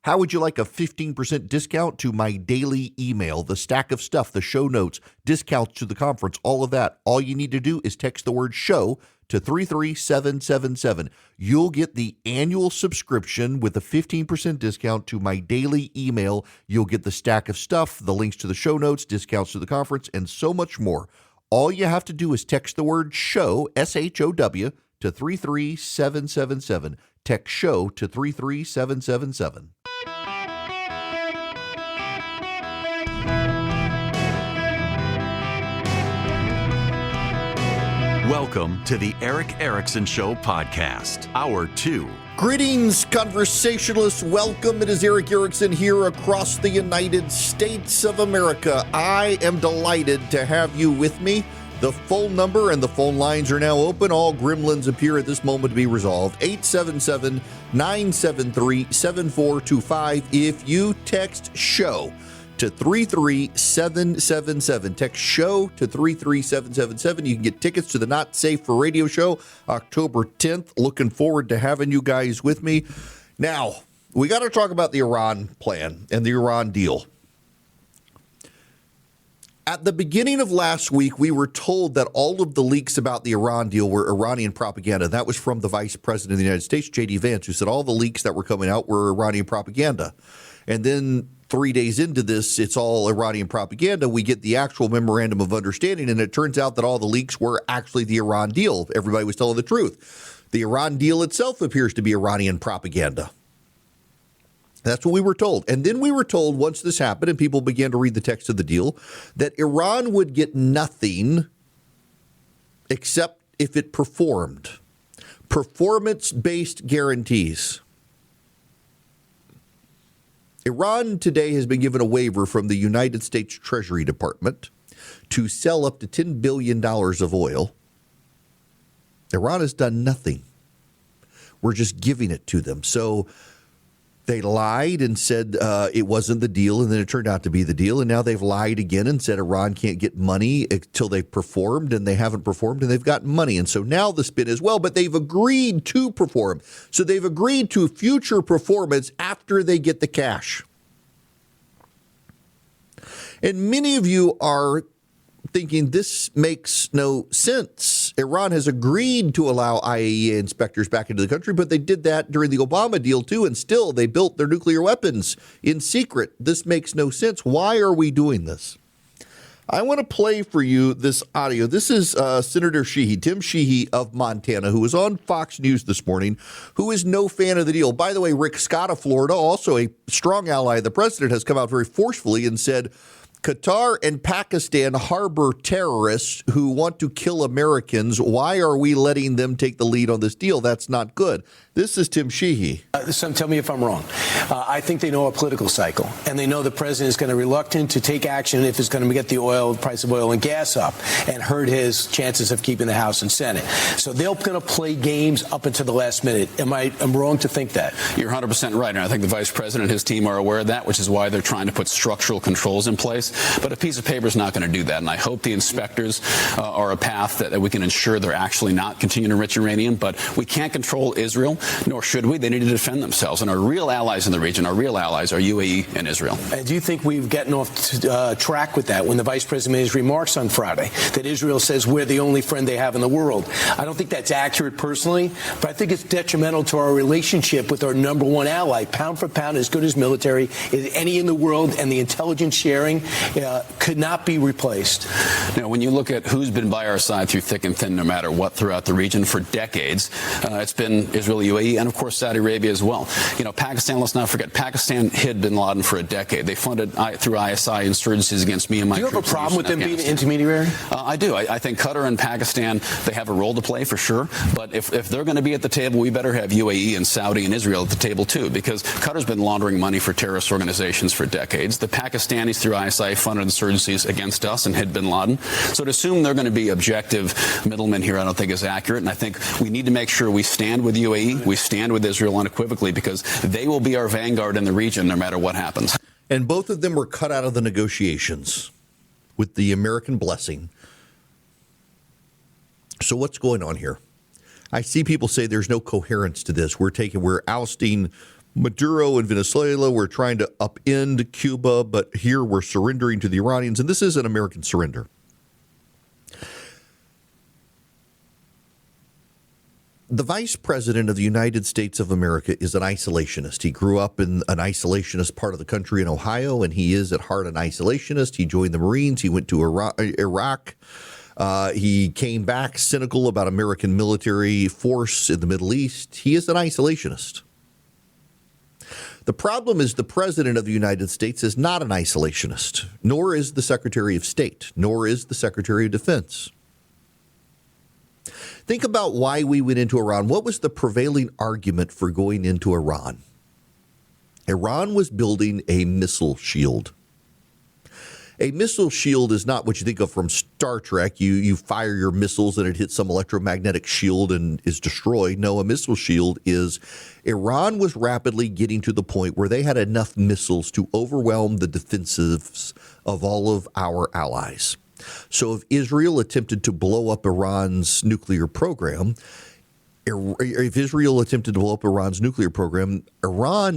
How would you like a 15% discount to my daily email, the stack of stuff, the show notes, discounts to the conference, all of that? All you need to do is text the word show to 33777. You'll get the annual subscription with a 15% discount to my daily email. You'll get the stack of stuff, the links to the show notes, discounts to the conference, and so much more. All you have to do is text the word show, SHOW, to 33777. Text show to 33777. Welcome to the Eric Erickson Show podcast, Hour 2. Greetings, conversationalists. Welcome. It is Eric Erickson here across the United States of America. I am delighted to have you with me. The phone number and the phone lines are now open. All gremlins appear at this moment to be resolved. 877-973-7425. If you text SHOW to 33777. Text SHOW to 33777. You can get tickets to the Not Safe for Radio show October 10th. Looking forward to having you guys with me. Now, we got to talk about the Iran plan and the Iran deal. At the beginning of last week, we were told that all of the leaks about the Iran deal were Iranian propaganda. That was from the Vice President of the United States, J.D. Vance, who said all the leaks that were coming out were Iranian propaganda. And then 3 days into this, it's all Iranian propaganda. We get the actual memorandum of understanding, and it turns out that all the leaks were actually the Iran deal. Everybody was telling the truth. The Iran deal itself appears to be Iranian propaganda. That's what we were told. And then we were told once this happened and people began to read the text of the deal that Iran would get nothing except if it performed. Performance-based guarantees. Iran today has been given a waiver from the United States Treasury Department to sell up to $10 billion of oil. Iran has done nothing. We're just giving it to them. So they lied and said it wasn't the deal, and then it turned out to be the deal. And now they've lied again and said Iran can't get money until they've performed, and they haven't performed, and they've got money. And so now the spin is, well, but they've agreed to perform. So they've agreed to future performance after they get the cash. And many of you are thinking this makes no sense. Iran has agreed to allow IAEA inspectors back into the country, but they did that during the Obama deal too, and still they built their nuclear weapons in secret. This makes no sense. Why are we doing this? I want to play for you this audio. This is Senator Sheehy, Tim Sheehy of Montana, who was on Fox News this morning, who is no fan of the deal. By the way, Rick Scott of Florida, also a strong ally of the president, has come out very forcefully and said, Qatar and Pakistan harbor terrorists who want to kill Americans. Why are we letting them take the lead on this deal? That's not good. This is Tim Sheehy. Tell me if I'm wrong. I think they know a political cycle, and they know the president is going to be reluctant to take action if it's going to get the price of oil and gas up and hurt his chances of keeping the House and Senate. So they're going to play games up until the last minute. Am I wrong to think that? You're 100% right, and I think the vice president and his team are aware of that, which is why they're trying to put structural controls in place. But a piece of paper is not going to do that, and I hope the inspectors are a path that we can ensure they're actually not continuing to enrich uranium. But we can't control Israel, nor should we. They need to defend themselves, and our real allies in the region, our real allies are UAE and Israel. And do you think we've gotten off track with that when the vice president made his remarks on Friday, that Israel says we're the only friend they have in the world? I don't think that's accurate personally, but I think it's detrimental to our relationship with our number one ally. Pound for pound, as good as military as any in the world, and the intelligence sharing could not be replaced. Now, when you look at who's been by our side through thick and thin, no matter what, throughout the region for decades, it's been Israel, UAE, and of course Saudi Arabia as well. You know, Pakistan, let's not forget, Pakistan hid bin Laden for a decade. They funded through ISI insurgencies against me and my troops. Do you have a problem with them being an intermediary? I do. I think Qatar and Pakistan, they have a role to play for sure. But if they're going to be at the table, we better have UAE and Saudi and Israel at the table too, because Qatar's been laundering money for terrorist organizations for decades. The Pakistanis through ISI funded insurgencies against us and hid bin Laden. So to assume they're going to be objective middlemen here, I don't think is accurate. And I think we need to make sure we stand with UAE, we stand with Israel unequivocally, because they will be our vanguard in the region no matter what happens. And both of them were cut out of the negotiations with the American blessing. So what's going on here? I see people say there's no coherence to this. We're ousting Maduro in Venezuela, we're trying to upend Cuba, but here we're surrendering to the Iranians, and this is an American surrender. The Vice President of the United States of America is an isolationist. He grew up in an isolationist part of the country in Ohio, and he is at heart an isolationist. He joined the Marines. He went to Iraq. He came back cynical about American military force in the Middle East. He is an isolationist. The problem is the President of the United States is not an isolationist, nor is the Secretary of State, nor is the Secretary of Defense. Think about why we went into Iran. What was the prevailing argument for going into Iran? Iran was building a missile shield. A missile shield is not what you think of from Star Trek. You fire your missiles and it hits some electromagnetic shield and is destroyed. No, a missile shield is Iran was rapidly getting to the point where they had enough missiles to overwhelm the defenses of all of our allies. So if Israel attempted to blow up Iran's nuclear program, Iran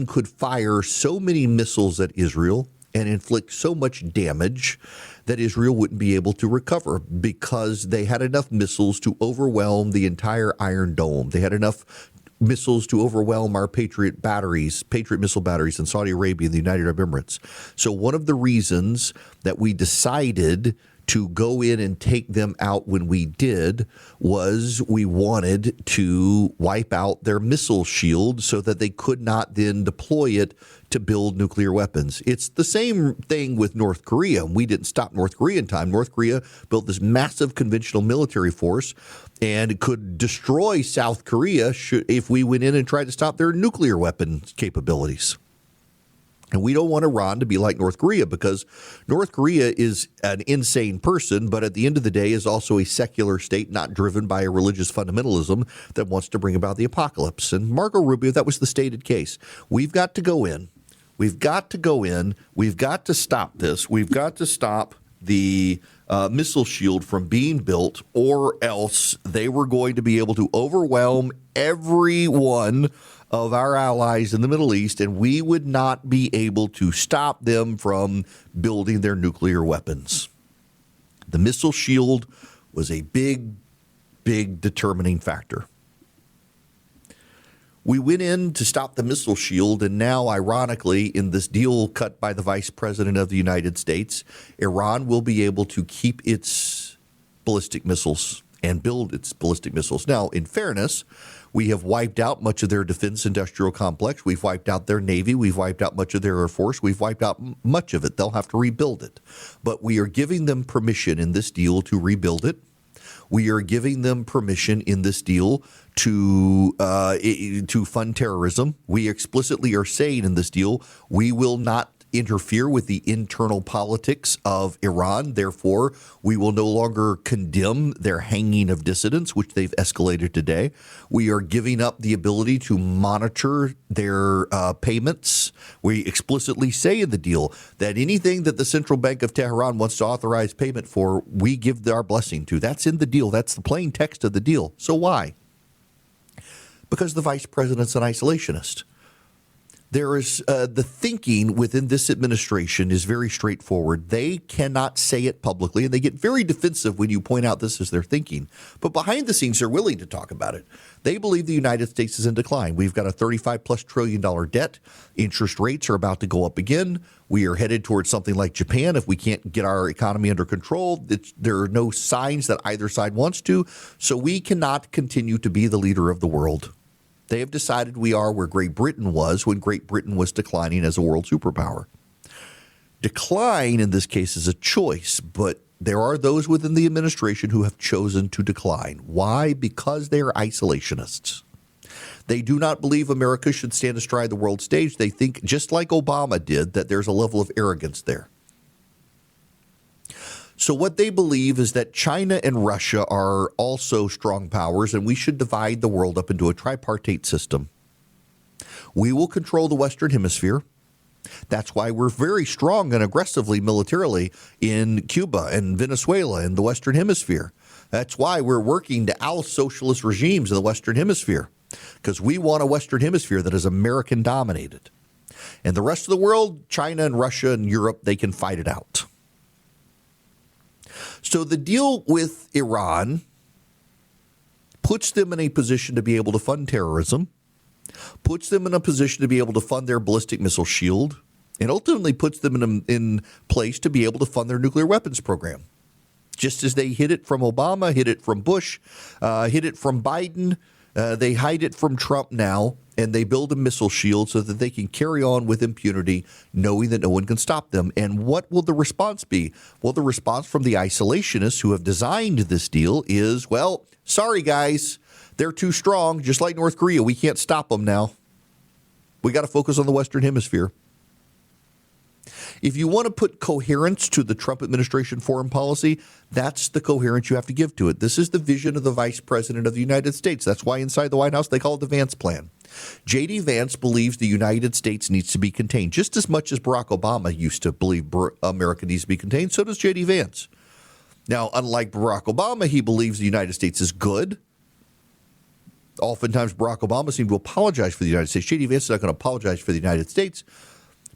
could fire so many missiles at Israel and inflict so much damage that Israel wouldn't be able to recover because they had enough missiles to overwhelm the entire Iron Dome. They had enough missiles to overwhelm our Patriot missile batteries in Saudi Arabia and the United Arab Emirates. So one of the reasons that we decided to go in and take them out when we did was we wanted to wipe out their missile shield so that they could not then deploy it to build nuclear weapons. It's the same thing with North Korea. We didn't stop North Korea in time. North Korea built this massive conventional military force and could destroy South Korea if we went in and tried to stop their nuclear weapon capabilities. And we don't want Iran to be like North Korea because North Korea is an insane person, but at the end of the day is also a secular state not driven by a religious fundamentalism that wants to bring about the apocalypse. And Marco Rubio, that was the stated case. We've got to go in. We've got to go in. We've got to stop this. We've got to stop the missile shield from being built, or else they were going to be able to overwhelm every one of our allies in the Middle East, and we would not be able to stop them from building their nuclear weapons. The missile shield was a big, big determining factor. We went in to stop the missile shield, and now, ironically, in this deal cut by the Vice President of the United States, Iran will be able to keep its ballistic missiles and build its ballistic missiles. Now, in fairness, we have wiped out much of their defense industrial complex. We've wiped out their Navy. We've wiped out much of their Air Force. We've wiped out much of it. They'll have to rebuild it. But we are giving them permission in this deal to rebuild it. We are giving them permission in this deal to fund terrorism. We explicitly are saying in this deal we will not interfere with the internal politics of Iran. Therefore, we will no longer condemn their hanging of dissidents, which they've escalated today. We are giving up the ability to monitor their payments. We explicitly say in the deal that anything that the Central Bank of Tehran wants to authorize payment for, we give our blessing to. That's in the deal. That's the plain text of the deal. So why? Because the vice president's an isolationist. There is the thinking within this administration is very straightforward. They cannot say it publicly, and they get very defensive when you point out this is their thinking. But behind the scenes, they're willing to talk about it. They believe the United States is in decline. We've got a $35+ trillion debt. Interest rates are about to go up again. We are headed towards something like Japan. If we can't get our economy under control, there are no signs that either side wants to. So we cannot continue to be the leader of the world. They have decided we are where Great Britain was when Great Britain was declining as a world superpower. Decline in this case is a choice, but there are those within the administration who have chosen to decline. Why? Because they are isolationists. They do not believe America should stand astride the world stage. They think, just like Obama did, that there's a level of arrogance there. So what they believe is that China and Russia are also strong powers, and we should divide the world up into a tripartite system. We will control the Western Hemisphere. That's why we're very strong and aggressively militarily in Cuba and Venezuela in the Western Hemisphere. That's why we're working to oust socialist regimes in the Western Hemisphere. because we want a Western Hemisphere that is American dominated. And the rest of the world, China and Russia and Europe, they can fight it out. So the deal with Iran puts them in a position to be able to fund terrorism, puts them in a position to be able to fund their ballistic missile shield, and ultimately puts them in place to be able to fund their nuclear weapons program. Just as they hid it from Obama, hid it from Bush, hid it from Biden, they hide it from Trump now, and they build a missile shield so that they can carry on with impunity, knowing that no one can stop them. And what will the response be? Well, the response from the isolationists who have designed this deal is, well, sorry, guys, they're too strong, just like North Korea. We can't stop them now. We got to focus on the Western Hemisphere. If you want to put coherence to the Trump administration foreign policy, that's the coherence you have to give to it. This is the vision of the Vice President of the United States. That's why inside the White House they call it the Vance Plan. J.D. Vance believes the United States needs to be contained just as much as Barack Obama used to believe America needs to be contained. So does J.D. Vance. Now, unlike Barack Obama, he believes the United States is good. Oftentimes, Barack Obama seemed to apologize for the United States. J.D. Vance is not going to apologize for the United States.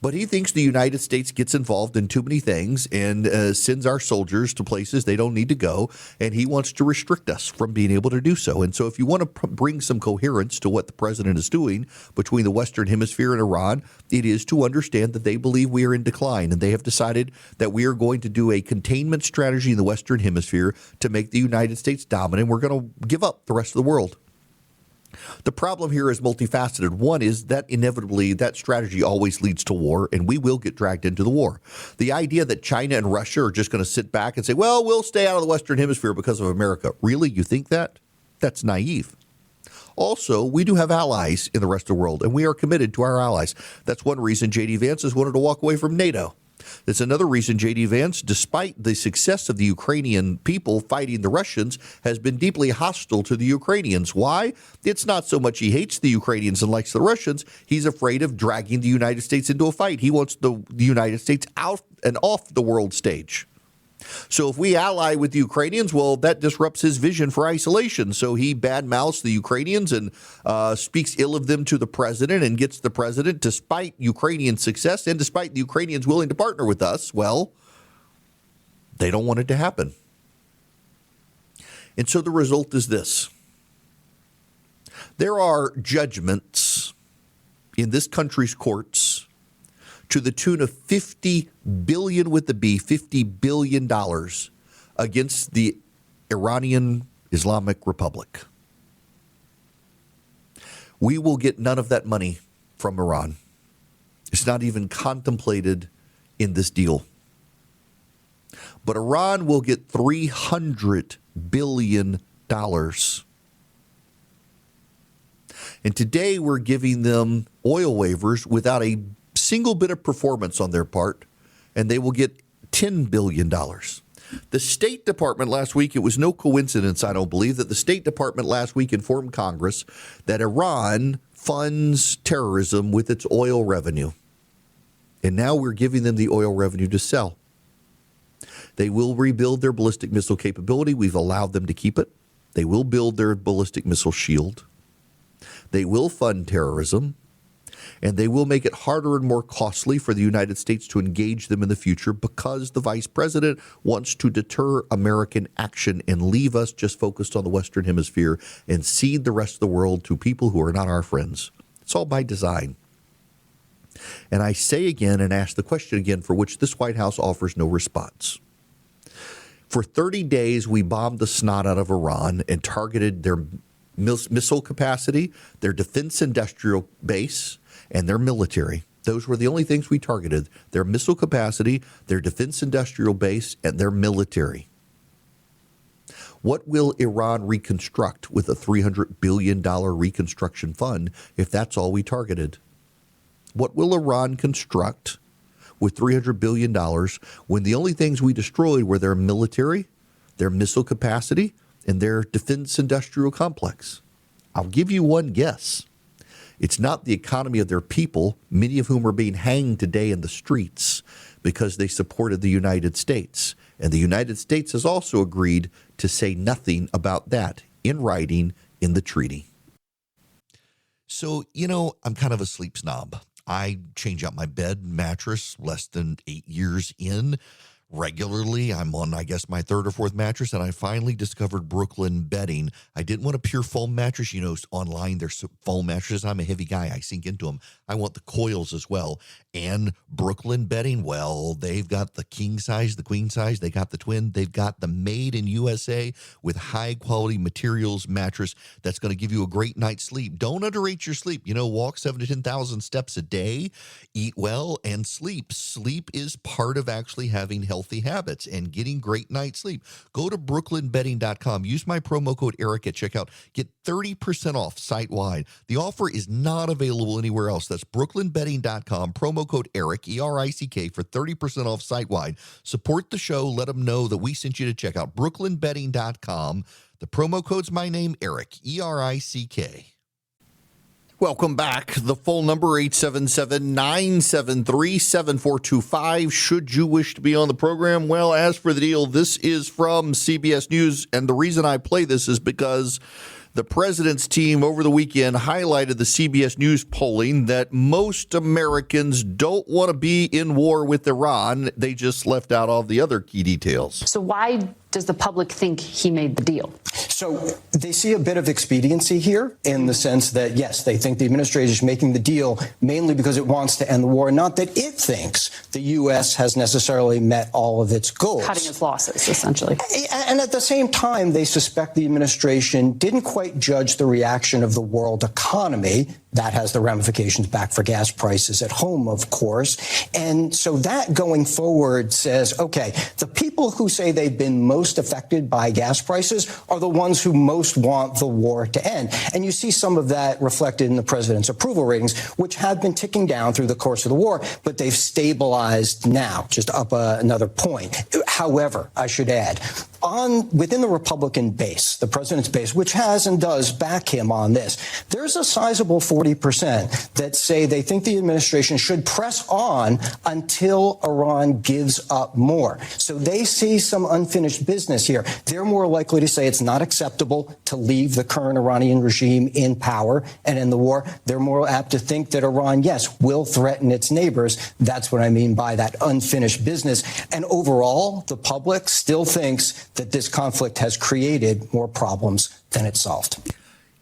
But he thinks the United States gets involved in too many things and sends our soldiers to places they don't need to go, and he wants to restrict us from being able to do so. And so if you want to bring some coherence to what the president is doing between the Western Hemisphere and Iran, it is to understand that they believe we are in decline, and they have decided that we are going to do a containment strategy in the Western Hemisphere to make the United States dominant. We're going to give up the rest of the world. The problem here is multifaceted. One is that inevitably that strategy always leads to war, and we will get dragged into the war. The idea that China and Russia are just going to sit back and say, well, we'll stay out of the Western Hemisphere because of America. Really? You think that? That's naive. Also, we do have allies in the rest of the world, and we are committed to our allies. That's one reason J.D. Vance has wanted to walk away from NATO. That's another reason J.D. Vance, despite the success of the Ukrainian people fighting the Russians, has been deeply hostile to the Ukrainians. Why? It's not so much he hates the Ukrainians and likes the Russians. He's afraid of dragging the United States into a fight. He wants the United States out and off the world stage. So if we ally with the Ukrainians, well, that disrupts his vision for isolation. So he badmouths the Ukrainians and speaks ill of them to the president and gets the president, despite Ukrainian success and despite the Ukrainians willing to partner with us, well, they don't want it to happen. And so the result is this. There are judgments in this country's courts to the tune of $50 billion with the B, $50 billion against the Iranian Islamic Republic. We will get none of that money from Iran. It's not even contemplated in this deal. But Iran will get $300 billion. And today we're giving them oil waivers without a single bit of performance on their part, and they will get $10 billion. The State Department last week, it was no coincidence, I don't believe, that the State Department last week informed Congress that Iran funds terrorism with its oil revenue. And now we're giving them the oil revenue to sell. They will rebuild their ballistic missile capability. We've allowed them to keep it. They will build their ballistic missile shield. They will fund terrorism. And they will make it harder and more costly for the United States to engage them in the future because the vice president wants to deter American action and leave us just focused on the Western Hemisphere and cede the rest of the world to people who are not our friends. It's all by design. And I say again and ask the question again for which this White House offers no response. For 30 days, we bombed the snot out of Iran and targeted their missile capacity, their defense industrial base, and their military. Those were the only things we targeted: their missile capacity, their defense industrial base, and their military. What will Iran reconstruct with a $300 billion reconstruction fund if that's all we targeted? What will Iran construct with $300 billion when the only things we destroyed were their military, their missile capacity, and their defense industrial complex? I'll give you one guess. It's not the economy of their people, many of whom are being hanged today in the streets because they supported the United States. And the United States has also agreed to say nothing about that in writing in the treaty. So, I'm kind of a sleep snob. I change out my bed mattress less than 8 years in. Regularly, I'm on, I guess, my third or fourth mattress, and I finally discovered Brooklyn Bedding. I didn't want a pure foam mattress. Online there's foam mattresses. I'm a heavy guy. I sink into them. I want the coils as well. And Brooklyn Bedding, well, they've got the king size, the queen size. They got the twin. They've got the made in USA with high-quality materials mattress that's going to give you a great night's sleep. Don't underrate your sleep. Walk 7,000 to 10,000 steps a day, eat well, and sleep. Sleep is part of actually having healthy habits and getting great night's sleep. Go to brooklynbedding.com. Use my promo code Eric at checkout. Get 30% off site-wide. The offer is not available anywhere else. That's brooklynbedding.com. Promo code Eric, E-R-I-C-K, for 30% off site-wide. Support the show. Let them know that we sent you to check out brooklynbedding.com. The promo code's my name, Eric, E-R-I-C-K. Welcome back. The full number, 877-973-7425. Should you wish to be on the program? Well, as for the deal, this is from CBS News, and the reason I play this is because the president's team over the weekend highlighted the CBS News polling that most Americans don't want to be in war with Iran. They just left out all the other key details. So why does the public think he made the deal? So they see a bit of expediency here in the sense that, yes, they think the administration is making the deal mainly because it wants to end the war, not that it thinks the U.S. has necessarily met all of its goals. Cutting its losses, essentially. And at the same time, they suspect the administration didn't quite judge the reaction of the world economy. That has the ramifications back for gas prices at home, of course. And so that going forward says, okay, the people who say they've been most affected by gas prices are the ones who most want the war to end. And you see some of that reflected in the president's approval ratings, which have been ticking down through the course of the war, but they've stabilized now, just up another point. However, I should add, within the Republican base, the president's base, which has and does back him on this, there's a sizable 40% that say they think the administration should press on until Iran gives up more. So they see some unfinished business here. They're more likely to say it's not acceptable to leave the current Iranian regime in power and in the war. They're more apt to think that Iran, yes, will threaten its neighbors. That's what I mean by that unfinished business. And overall, the public still thinks that this conflict has created more problems than it solved.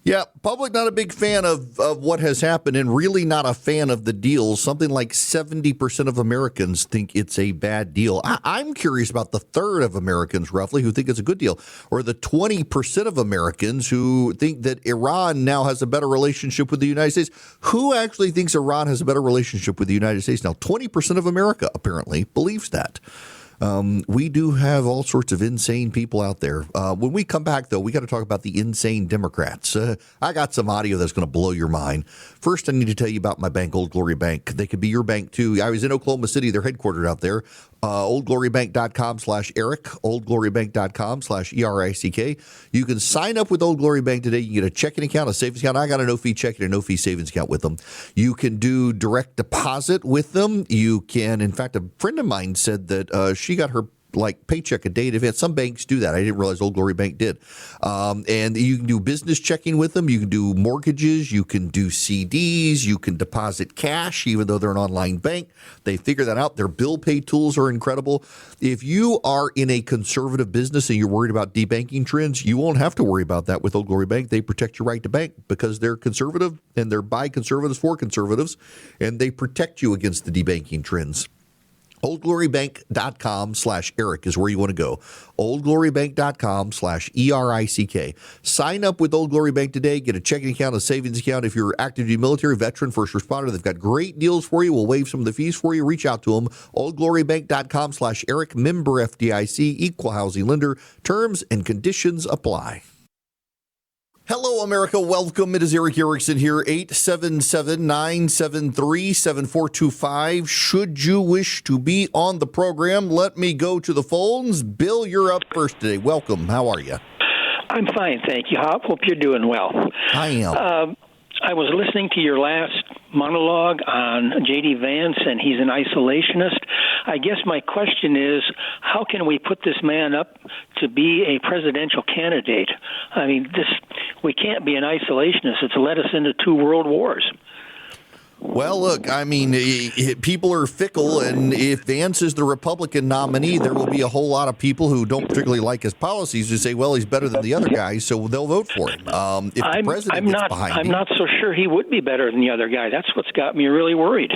Yeah, public not a big fan of what has happened and really not a fan of the deal. Something like 70% of Americans think it's a bad deal. I'm curious about the third of Americans, roughly, who think it's a good deal, or the 20% of Americans who think that Iran now has a better relationship with the United States. Who actually thinks Iran has a better relationship with the United States now? 20% of America apparently believes that. We do have all sorts of insane people out there. When we come back, though, we got to talk about the insane Democrats. I got some audio that's going to blow your mind. First, I need to tell you about my bank, Old Glory Bank. They could be your bank, too. I was in Oklahoma City. They're headquartered out there. OldGloryBank.com/Eric, OldGloryBank.com/ERICK. You can sign up with Old Glory Bank today. You can get a checking account, a savings account. I got a no-fee checking and no-fee savings account with them. You can do direct deposit with them. You can, in fact, a friend of mine said that she got her paycheck a day in advance. Some banks do that. I didn't realize Old Glory Bank did. And you can do business checking with them. You can do mortgages. You can do CDs. You can deposit cash, even though they're an online bank. They figure that out. Their bill pay tools are incredible. If you are in a conservative business and you're worried about debanking trends, you won't have to worry about that with Old Glory Bank. They protect your right to bank because they're conservative and they're by conservatives for conservatives, and they protect you against the debanking trends. OldGloryBank.com/Eric is where you want to go. OldGloryBank.com/ERICK. Sign up with Old Glory Bank today. Get a checking account, a savings account. If you're active duty military, veteran, first responder, they've got great deals for you. We'll waive some of the fees for you. Reach out to them. OldGloryBank.com/Eric. Member FDIC. Equal housing lender. Terms and conditions apply. Hello, America. Welcome. It is Eric Erickson here, 877-973-7425. Should you wish to be on the program, let me go to the phones. Bill, you're up first today. Welcome. How are you? I'm fine, thank you, Hop. Hope you're doing well. I am. I was listening to your last monologue on J.D. Vance, and he's an isolationist. I guess my question is, how can we put this man up to be a presidential candidate? I mean, we can't be an isolationist. It's led us into 2 world wars. Well, look, I mean, people are fickle, and if Vance is the Republican nominee, there will be a whole lot of people who don't particularly like his policies who say, well, he's better than the other guy, so they'll vote for him. If the president gets behind him. I'm not so sure he would be better than the other guy. That's what's got me really worried.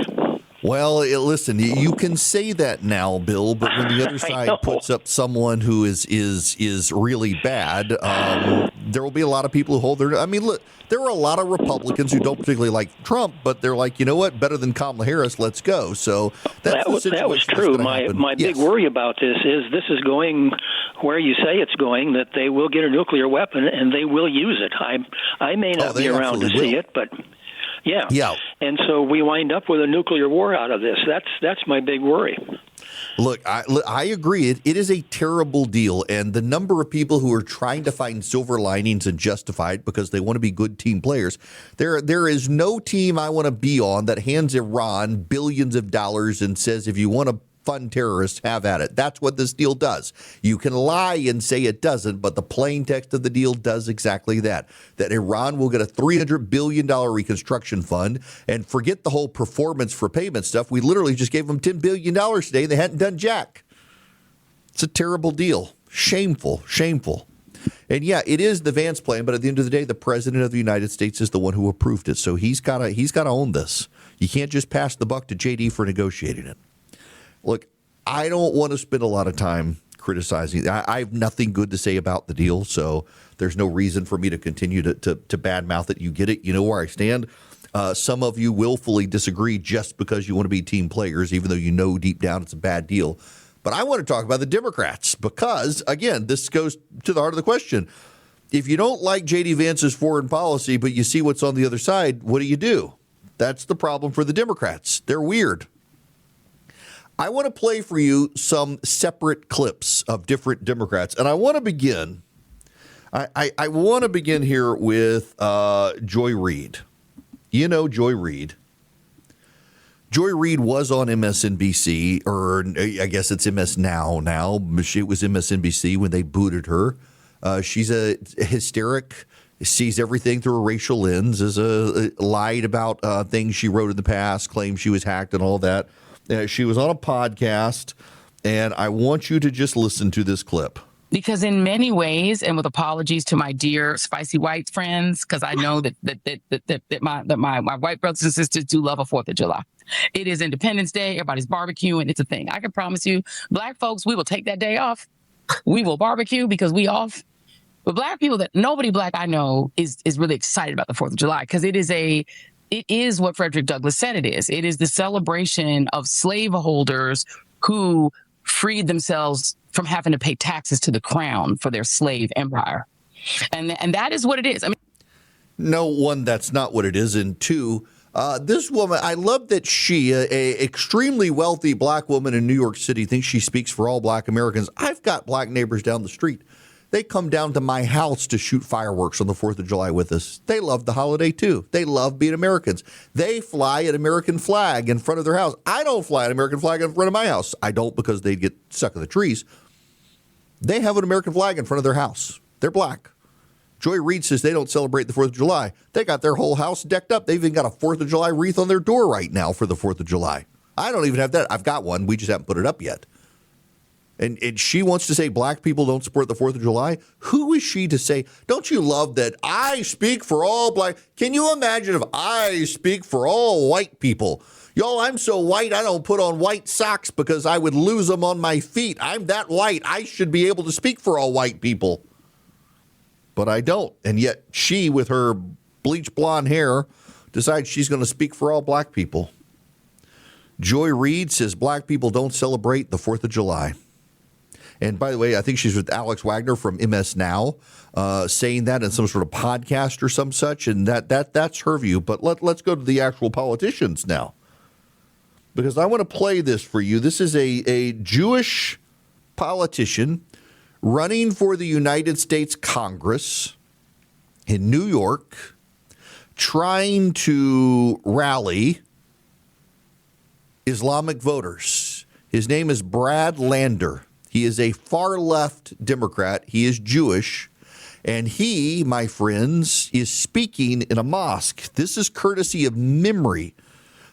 Well, listen, you can say that now, Bill, but when the other side puts up someone who is really bad, there will be a lot of people who hold their. I mean, look, there are a lot of Republicans who don't particularly like Trump, but they're like, you know what, better than Kamala Harris, let's go. So that was true. My big worry about this is going where you say it's going, that they will get a nuclear weapon and they will use it. I may not be around to see it, but. Yeah. And so we wind up with a nuclear war out of this. That's my big worry. Look, I agree. It is a terrible deal. And the number of people who are trying to find silver linings and justify it because they want to be good team players. There is no team I want to be on that hands Iran billions of dollars and says, if you want to fund terrorists, have at it. That's what this deal does. You can lie and say it doesn't, but the plain text of the deal does exactly that. That Iran will get a $300 billion reconstruction fund, and forget the whole performance for payment stuff. We literally just gave them $10 billion today. They hadn't done jack. It's a terrible deal. Shameful. And yeah, it is the Vance plan, but at the end of the day, the president of the United States is the one who approved it. So he's got to own this. You can't just pass the buck to JD for negotiating it. Look, I don't want to spend a lot of time criticizing. I have nothing good to say about the deal, so there's no reason for me to continue to badmouth it. You get it. You know where I stand. Some of you willfully disagree just because you want to be team players, even though you know deep down it's a bad deal. But I want to talk about the Democrats because, again, this goes to the heart of the question. If you don't like J.D. Vance's foreign policy, but you see what's on the other side, what do? That's the problem for the Democrats. They're weird. I want to play for you some separate clips of different Democrats, and I want to begin. I want to begin here with Joy Reid. You know Joy Reid. Joy Reid was on MSNBC, or I guess it's MS Now. It was MSNBC when they booted her. She's a hysteric, sees everything through a racial lens, lied about things she wrote in the past, claimed she was hacked and all that. She was on a podcast, and I want you to just listen to this clip. Because in many ways, and with apologies to my dear spicy white friends, because I know that my white brothers and sisters do love a 4th of July. It is Independence Day. Everybody's barbecuing. It's a thing. I can promise you, Black folks, we will take that day off. We will barbecue because we off. But Black people, that nobody Black I know is really excited about the 4th of July because it is what Frederick Douglass said it is. It is the celebration of slaveholders who freed themselves from having to pay taxes to the crown for their slave empire. And that is what it is. I mean, no, one, that's not what it is. And two, this woman, I love that she, a extremely wealthy Black woman in New York City, thinks she speaks for all Black Americans. I've got Black neighbors down the street. They come down to my house to shoot fireworks on the 4th of July with us. They love the holiday, too. They love being Americans. They fly an American flag in front of their house. I don't fly an American flag in front of my house. I don't because they'd get stuck in the trees. They have an American flag in front of their house. They're Black. Joy Reid says they don't celebrate the 4th of July. They got their whole house decked up. They've even got a 4th of July wreath on their door right now for the 4th of July. I don't even have that. I've got one. We just haven't put it up yet. And she wants to say Black people don't support the 4th of July? Who is she to say, don't you love that I speak for all Black? Can you imagine if I speak for all white people? Y'all, I'm so white, I don't put on white socks because I would lose them on my feet. I'm that white. I should be able to speak for all white people. But I don't. And yet she, with her bleach blonde hair, decides she's going to speak for all Black people. Joy Reid says Black people don't celebrate the 4th of July. And by the way, I think she's with Alex Wagner from MS Now, saying that in some sort of podcast or some such, and that's her view. But let's go to the actual politicians now, because I want to play this for you. This is a Jewish politician running for the United States Congress in New York, trying to rally Islamic voters. His name is Brad Lander. He is a far-left Democrat. He is Jewish. And he, my friends, is speaking in a mosque. This is courtesy of MEMRI,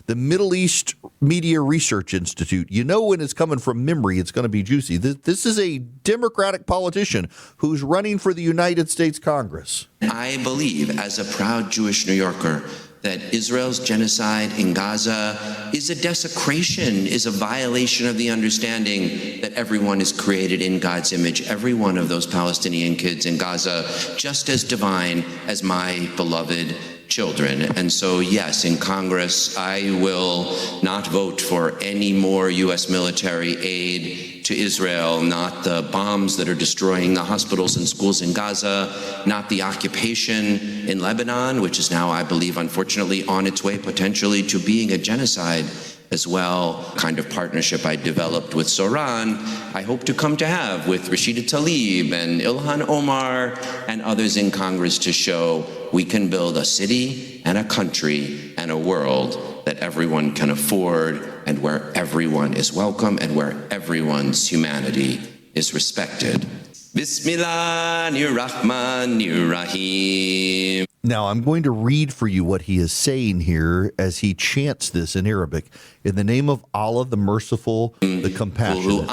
the Middle East Media Research Institute. You know when it's coming from MEMRI, it's going to be juicy. This is a Democratic politician who's running for the United States Congress. I believe, as a proud Jewish New Yorker, that Israel's genocide in Gaza is a desecration, is a violation of the understanding that everyone is created in God's image, every one of those Palestinian kids in Gaza, just as divine as my beloved children. And so, yes, in Congress, I will not vote for any more U.S. military aid to Israel, not the bombs that are destroying the hospitals and schools in Gaza, not the occupation in Lebanon, which is now, I believe, unfortunately, on its way potentially to being a genocide as well. Kind of partnership I developed with Soran, I hope to come to have with Rashida Tlaib and Ilhan Omar and others in Congress to show we can build a city and a country and a world that everyone can afford and where everyone is welcome and where everyone's humanity is respected. Bismillahirrahmanirrahim. Now, I'm going to read for you what he is saying here as he chants this in Arabic. In the name of Allah, the merciful, the compassionate. He is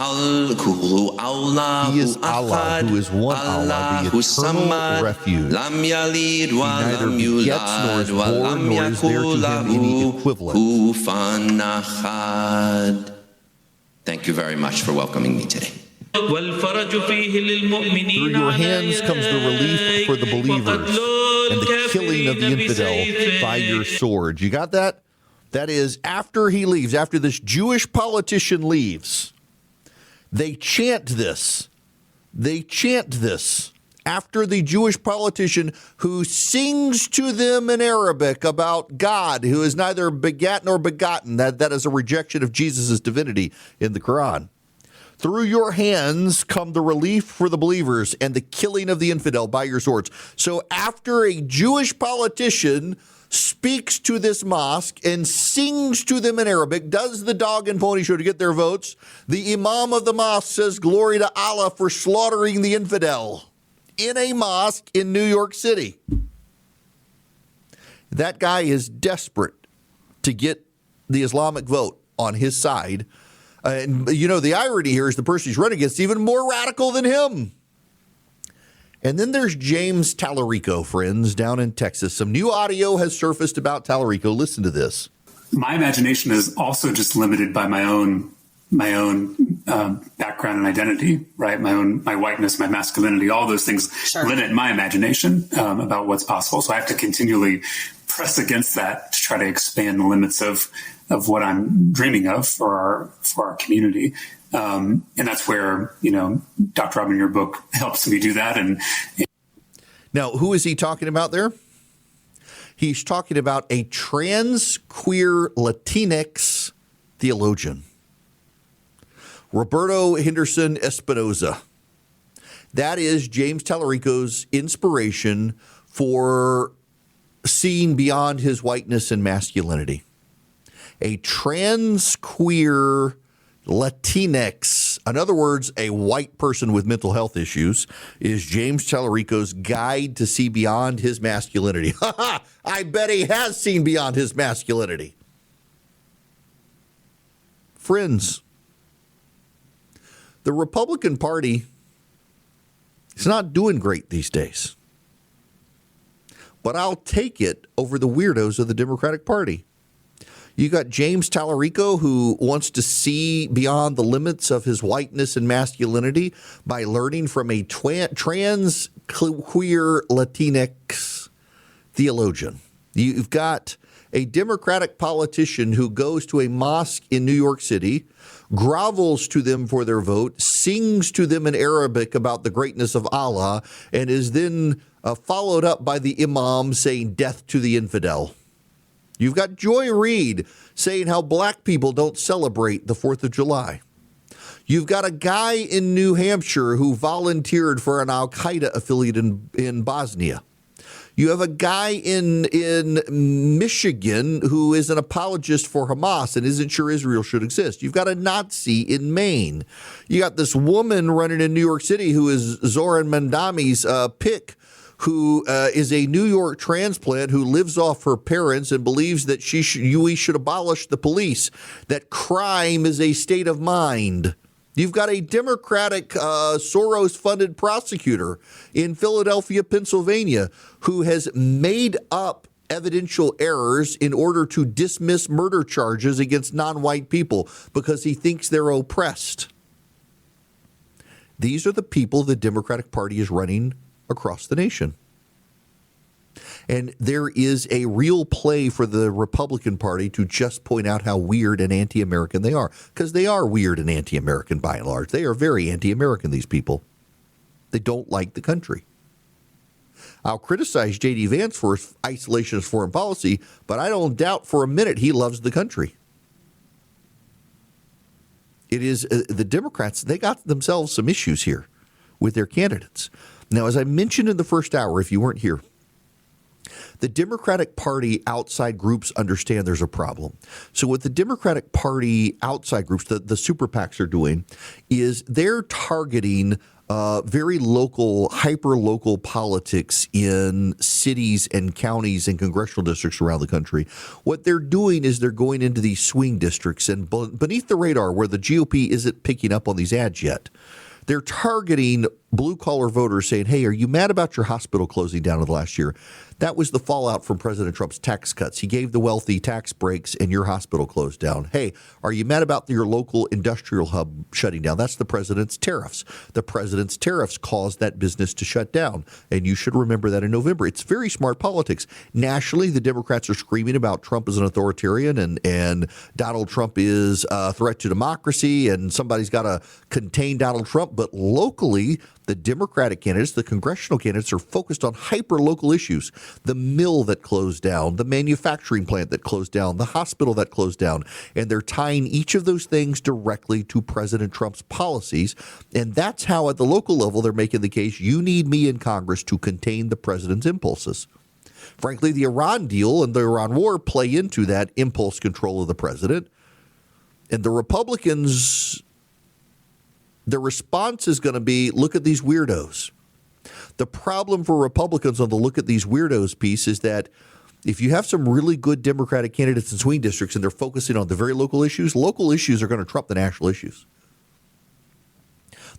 Allah, who is one Allah, the eternal refuge. He neither begets nor is born, nor is there to him any equivalent. Thank you very much for welcoming me today. Through your hands comes the relief for the believers and the killing of the infidel by your sword. You got that? That is, after he leaves, after this Jewish politician leaves, they chant this. They chant this after the Jewish politician who sings to them in Arabic about God, who is neither begat nor begotten. That is a rejection of Jesus' divinity in the Quran. Through your hands come the relief for the believers and the killing of the infidel by your swords. So after a Jewish politician speaks to this mosque and sings to them in Arabic, does the dog and pony show to get their votes, the imam of the mosque says, "Glory to Allah for slaughtering the infidel," in a mosque in New York City. That guy is desperate to get the Islamic vote on his side. And, you know, the irony here is the person he's running against is even more radical than him. And then there's James Tallarico, friends, down in Texas. Some new audio has surfaced about Tallarico. Listen to this. My imagination is also just limited by my own background and identity, right? My whiteness, my masculinity, all those things limit my imagination about what's possible. So I have to continually press against that to try to expand the limits of what I'm dreaming of for our community. And that's where, you know, Dr. Robin, your book helps me do that. And now, who is he talking about there? He's talking about a trans queer Latinx theologian, Roberto Henderson Espinoza. That is James Tallarico's inspiration for seeing beyond his whiteness and masculinity. A trans queer Latinx, in other words, a white person with mental health issues, is James Tallarico's guide to see beyond his masculinity. I bet he has seen beyond his masculinity. Friends, the Republican Party is not doing great these days. But I'll take it over the weirdos of the Democratic Party. You got James Tallarico, who wants to see beyond the limits of his whiteness and masculinity by learning from a trans queer Latinx theologian. You've got a Democratic politician who goes to a mosque in New York City, grovels to them for their vote, sings to them in Arabic about the greatness of Allah, and is then followed up by the imam saying death to the infidel. You've got Joy Reid saying how black people don't celebrate the 4th of July. You've got a guy in New Hampshire who volunteered for an al-Qaeda affiliate in Bosnia. You have a guy in Michigan who is an apologist for Hamas and isn't sure Israel should exist. You've got a Nazi in Maine. You got this woman running in New York City who is Zoran Mandami's pick, who is a New York transplant who lives off her parents and believes that we should abolish the police, that crime is a state of mind. You've got a Democratic Soros-funded prosecutor in Philadelphia, Pennsylvania, who has made up evidential errors in order to dismiss murder charges against non-white people because he thinks they're oppressed. These are the people the Democratic Party is running across the nation. And there is a real play for the Republican Party to just point out how weird and anti-American they are, because they are weird and anti-American by and large. They are very anti-American, these people. They don't like the country. I'll criticize J.D. Vance for his isolationist foreign policy, but I don't doubt for a minute he loves the country. It is the Democrats, they got themselves some issues here with their candidates. Now, as I mentioned in the first hour, if you weren't here, the Democratic Party outside groups understand there's a problem. So what the Democratic Party outside groups, the super PACs are doing, is they're targeting very local, hyper-local politics in cities and counties and congressional districts around the country. What they're doing is they're going into these swing districts and beneath the radar where the GOP isn't picking up on these ads yet. They're targeting blue-collar voters saying, hey, are you mad about your hospital closing down in the last year? That was the fallout from President Trump's tax cuts. He gave the wealthy tax breaks and your hospital closed down. Hey, are you mad about your local industrial hub shutting down? That's the president's tariffs. The president's tariffs caused that business to shut down. And you should remember that in November. It's very smart politics. Nationally, the Democrats are screaming about Trump as an authoritarian and Donald Trump is a threat to democracy and somebody's got to contain Donald Trump. But locally, the Democratic candidates, the congressional candidates, are focused on hyper-local issues. The mill that closed down, the manufacturing plant that closed down, the hospital that closed down. And they're tying each of those things directly to President Trump's policies. And that's how, at the local level, they're making the case, you need me in Congress to contain the president's impulses. Frankly, the Iran deal and the Iran war play into that impulse control of the president. And the Republicans, their response is going to be, look at these weirdos. The problem for Republicans on the look at these weirdos piece is that if you have some really good Democratic candidates in swing districts and they're focusing on the very local issues are going to trump the national issues.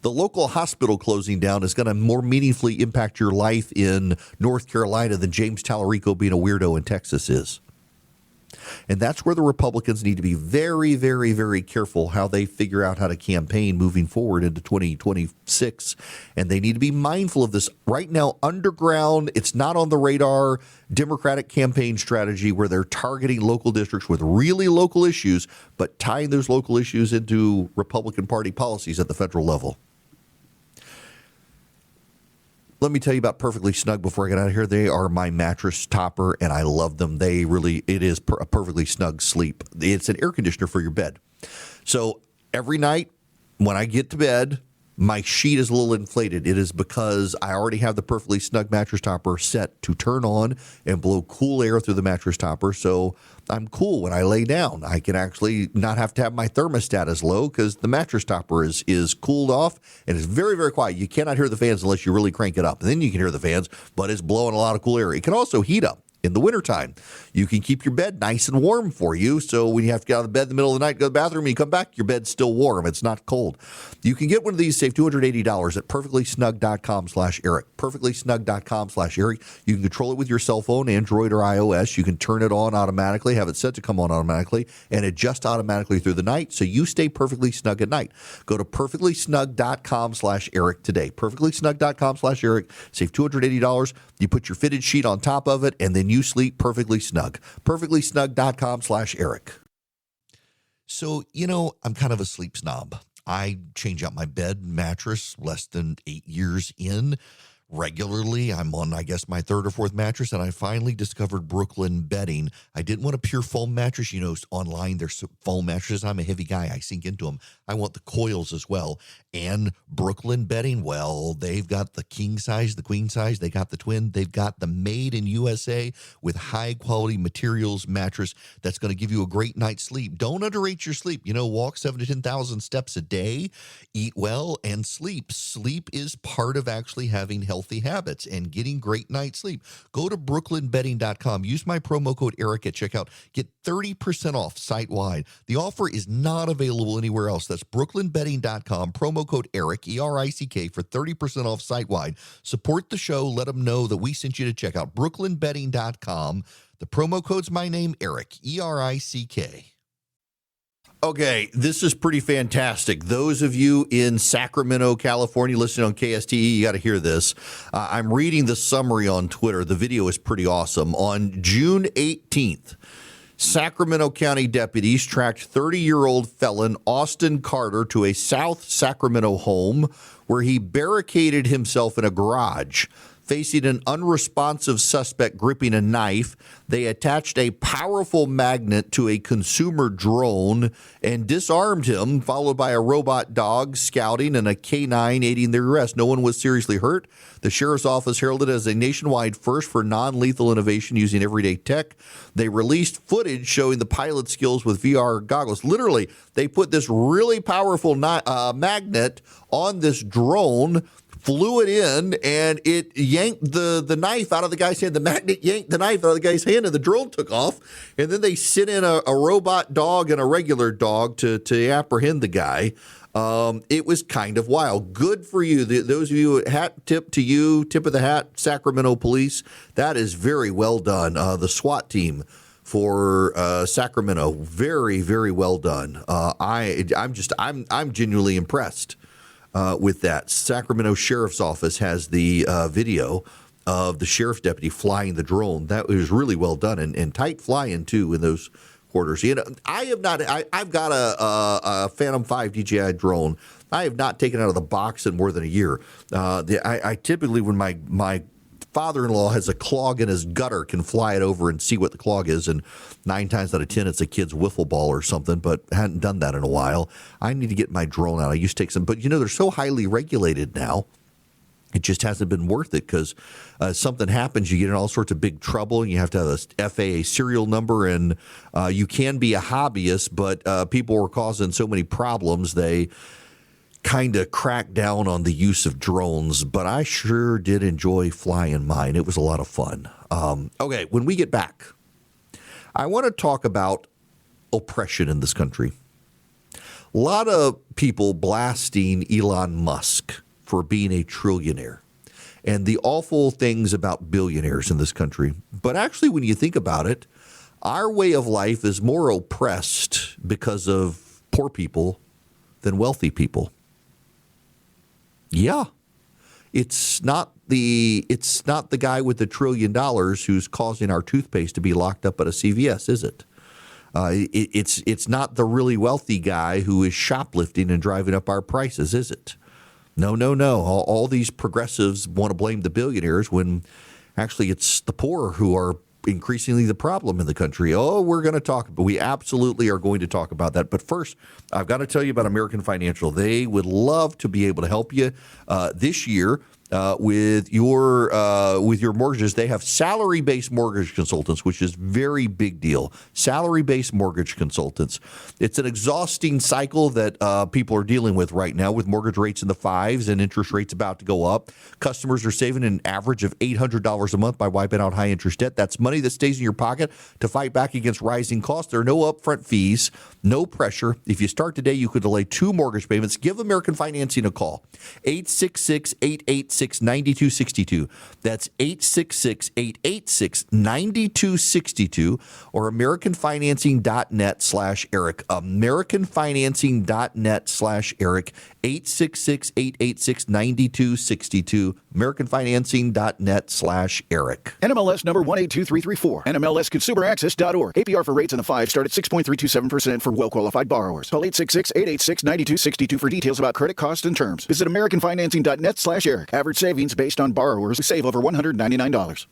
The local hospital closing down is going to more meaningfully impact your life in North Carolina than James Tallarico being a weirdo in Texas is. And that's where the Republicans need to be very, very, very careful how they figure out how to campaign moving forward into 2026. And they need to be mindful of this right now. Underground, it's not on the radar, Democratic campaign strategy where they're targeting local districts with really local issues, but tying those local issues into Republican Party policies at the federal level. Let me tell you about Perfectly Snug before I get out of here. They are my mattress topper, and I love them. It is a perfectly snug sleep. It's an air conditioner for your bed. So every night when I get to bed, my sheet is a little inflated. It is because I already have the Perfectly Snug mattress topper set to turn on and blow cool air through the mattress topper. So I'm cool when I lay down. I can actually not have to have my thermostat as low because the mattress topper is cooled off and it's very, very quiet. You cannot hear the fans unless you really crank it up. And then you can hear the fans, but it's blowing a lot of cool air. It can also heat up. In the wintertime, you can keep your bed nice and warm for you. So when you have to get out of the bed in the middle of the night, go to the bathroom, and you come back, your bed's still warm. It's not cold. You can get one of these, save $280 at perfectlysnug.com/Eric. Perfectlysnug.com/Eric. You can control it with your cell phone, Android or iOS. You can turn it on automatically, have it set to come on automatically, and adjust automatically through the night so you stay perfectly snug at night. Go to perfectlysnug.com/Eric today. Perfectlysnug.com/Eric. Save $280. You put your fitted sheet on top of it, and then you sleep perfectly snug. Perfectlysnug.com/Eric. So, I'm kind of a sleep snob. I change out my bed mattress less than 8 years in. regularly. I'm on, I guess, my third or fourth mattress, and I finally discovered Brooklyn Bedding. I didn't want a pure foam mattress. You know, online there's foam mattresses. I'm a heavy guy. I sink into them. I want the coils as well. And Brooklyn Bedding, well, they've got the king size, the queen size. They got the twin. They've got the made in USA with high quality materials mattress that's going to give you a great night's sleep. Don't underrate your sleep. You know, walk 7,000 to 10,000 steps a day, eat well, and sleep. Sleep is part of actually having healthy habits and getting great night's sleep. Go to brooklynbedding.com. Use my promo code Eric at checkout. Get 30% off site-wide. The offer is not available anywhere else. That's brooklynbedding.com. Promo code Eric, E-R-I-C-K, for 30% off site-wide. Support the show. Let them know that we sent you to check out brooklynbedding.com. The promo code's my name, Eric, E-R-I-C-K. Okay, this is pretty fantastic. Those of you in Sacramento, California, listening on KSTE, you got to hear this. I'm reading the summary on Twitter. The video is pretty awesome. On June 18th, Sacramento County deputies tracked 30-year-old felon Austin Carter to a South Sacramento home where he barricaded himself in a garage. Facing an unresponsive suspect gripping a knife, they attached a powerful magnet to a consumer drone and disarmed him, followed by a robot dog scouting and a K9 aiding their arrest. No one was seriously hurt. The sheriff's office heralded it as a nationwide first for non-lethal innovation using everyday tech. They released footage showing the pilot skills with VR goggles. Literally, they put this really powerful magnet on this drone, flew it in, and it yanked the knife out of the guy's hand. The magnet yanked the knife out of the guy's hand, and the drone took off. And then they sent in a robot dog and a regular dog to apprehend the guy. It was kind of wild. Good for you. Those of you, hat tip to you, tip of the hat, Sacramento police. That is very well done. The SWAT team for Sacramento, very, very well done. I'm genuinely impressed with that. Sacramento Sheriff's Office has the video of the sheriff's deputy flying the drone. That was really well done and tight flying too in those quarters. You know, I've got a Phantom 5 DJI drone. I have not taken it out of the box in more than a year. I typically, when my father-in-law has a clog in his gutter, can fly it over and see what the clog is, and 9 times out of 10 it's a kid's wiffle ball or something, but hadn't done that in a while. I need to get my drone out. I used to take some, but you know, they're so highly regulated now. It just hasn't been worth it because something happens, you get in all sorts of big trouble, and you have to have a FAA serial number, and you can be a hobbyist, but people were causing so many problems, they kind of cracked down on the use of drones, but I sure did enjoy flying mine. It was a lot of fun. Okay, when we get back, I want to talk about oppression in this country. A lot of people blasting Elon Musk for being a trillionaire and the awful things about billionaires in this country. But actually, when you think about it, our way of life is more oppressed because of poor people than wealthy people. Yeah, it's not the guy with the $1 trillion who's causing our toothpaste to be locked up at a CVS, is it? It's not the really wealthy guy who is shoplifting and driving up our prices, is it? No. All these progressives want to blame the billionaires when actually it's the poor who are increasingly the problem in the country. Oh, we're going to talk, but we absolutely are going to talk about that. But first, I've got to tell you about American Financial. They would love to be able to help you this year with your mortgages. They have salary-based mortgage consultants, which is very big deal. Salary-based mortgage consultants. It's an exhausting cycle that people are dealing with right now, with mortgage rates in the 5s and interest rates about to go up. Customers are saving an average of $800 a month by wiping out high-interest debt. That's money that stays in your pocket to fight back against rising costs. There are no upfront fees, no pressure. If you start today, you could delay 2 mortgage payments. Give American Financing a call. 866-886-9262. That's 866-886-9262 or AmericanFinancing.net/Eric. AmericanFinancing.net/Eric. 866-886-9262. AmericanFinancing.net/Eric. NMLS number 182334. NMLSConsumerAccess.org. APR for rates in the 5 start at 6.327% for well-qualified borrowers. Call 866-886-9262 for details about credit costs and terms. Visit AmericanFinancing.net/Eric. Average Average savings based on borrowers who save over $199.